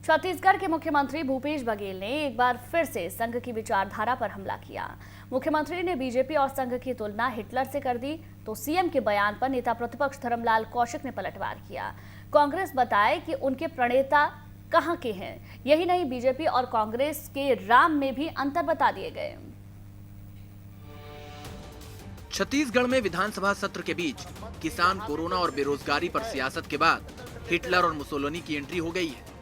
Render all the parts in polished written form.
छत्तीसगढ़ के मुख्यमंत्री भूपेश बघेल ने एक बार फिर से संघ की विचारधारा पर हमला किया। मुख्यमंत्री ने बीजेपी और संघ की तुलना हिटलर से कर दी, तो सीएम के बयान पर नेता प्रतिपक्ष धर्मलाल कौशिक ने पलटवार किया। कांग्रेस बताए कि उनके प्रणेता कहां के हैं। यही नहीं, बीजेपी और कांग्रेस के राम में भी अंतर बता दिए गए। छत्तीसगढ़ में विधानसभा सत्र के बीच किसान, कोरोना और बेरोजगारी पर सियासत के बाद हिटलर और मुसोलिनी की एंट्री हो गई है।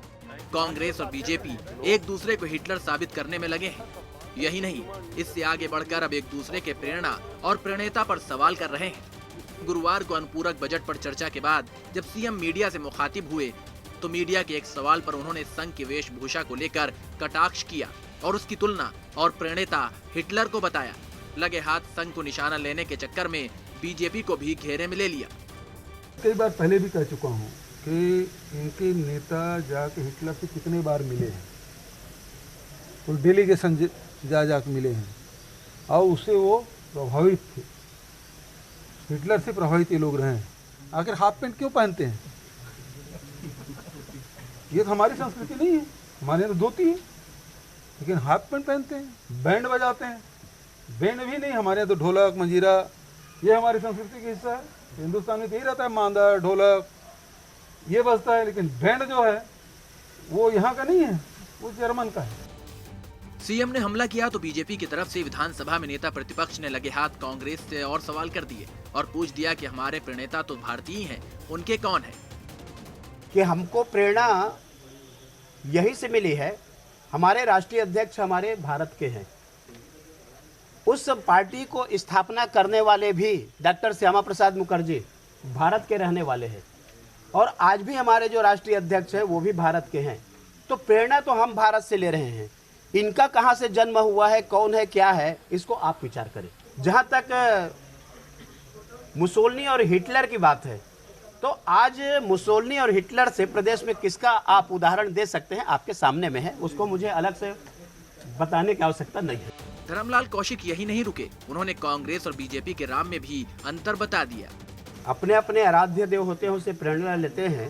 कांग्रेस और बीजेपी एक दूसरे को हिटलर साबित करने में लगे हैं। यही नहीं, इससे आगे बढ़कर अब एक दूसरे के प्रेरणा और प्रणेता पर सवाल कर रहे हैं। गुरुवार को अनुपूरक बजट पर चर्चा के बाद जब सीएम मीडिया से मुखातिब हुए तो मीडिया के एक सवाल पर उन्होंने संघ की वेशभूषा को लेकर कटाक्ष किया और उसकी तुलना और प्रणेता हिटलर को बताया। लगे हाथ संघ को निशाना लेने के चक्कर में बीजेपी को भी घेरे में ले लिया। कई बार पहले भी कह चुका हूँ कि इनके नेता जाके हिटलर से कितने बार मिले हैं, तो डेलीगेशन जाके मिले हैं और उससे वो प्रभावित थे। हिटलर से प्रभावित ये लोग रहे हैं। आखिर हाफ पैंट क्यों पहनते हैं? ये तो हमारी संस्कृति नहीं है। हमारे यहाँ तो धोती है, लेकिन हाफ पैंट पहनते हैं। बैंड बजाते हैं, बैंड भी नहीं, हमारे यहाँ तो ढोलक मंजीरा, ये हमारी संस्कृति का हिस्सा है। हिंदुस्तान में तो यही रहता है, मांदा ढोलक ये बजता है, लेकिन बैंड जो है वो यहाँ का नहीं है, वो जर्मन का है। सीएम ने हमला किया तो बीजेपी की तरफ से विधानसभा में नेता प्रतिपक्ष ने लगे हाथ कांग्रेस से और सवाल कर दिए और पूछ दिया कि हमारे प्रणेता तो भारतीय हैं, उनके कौन है? कि हमको प्रेरणा यही से मिली है। हमारे राष्ट्रीय अध्यक्ष हमारे भारत के हैं। उस पार्टी को स्थापना करने वाले भी डॉक्टर श्यामा प्रसाद मुखर्जी भारत के रहने वाले हैं और आज भी हमारे जो राष्ट्रीय अध्यक्ष हैं वो भी भारत के हैं। तो प्रेरणा तो हम भारत से ले रहे हैं। इनका कहाँ से जन्म हुआ है, कौन है, क्या है, इसको आप विचार करें। जहाँ तक मुसोलिनी और हिटलर की बात है, तो आज मुसोलिनी और हिटलर से प्रदेश में किसका आप उदाहरण दे सकते हैं? आपके सामने में है, उसको मुझे अलग से बताने की आवश्यकता नहीं है। धर्मलाल कौशिक यही नहीं रुके, उन्होंने कांग्रेस और बीजेपी के राम में भी अंतर बता दिया। अपने अपने आराध्य देव होते हैं, उससे प्रेरणा लेते हैं।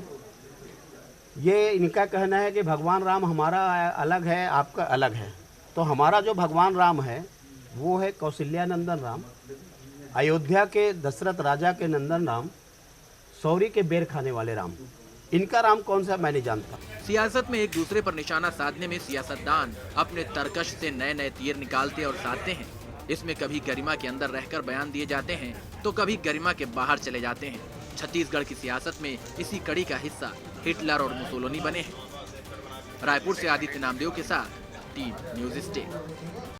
ये इनका कहना है कि भगवान राम हमारा अलग है, आपका अलग है। तो हमारा जो भगवान राम है वो है कौशल्यानंदन राम, अयोध्या के दशरथ राजा के नंदन राम, सौरी के बेर खाने वाले राम। इनका राम कौन सा मैं नहीं जानता। सियासत में एक दूसरे पर निशाना साधने में सियासतदान अपने तरकश से नए नए तीर निकालते और साधते हैं। इसमें कभी गरिमा के अंदर रहकर बयान दिए जाते हैं तो कभी गरिमा के बाहर चले जाते हैं। छत्तीसगढ़ की सियासत में इसी कड़ी का हिस्सा हिटलर और मुसोलिनी बने हैं। रायपुर से आदित्य नामदेव के साथ टीम न्यूज़ स्टे।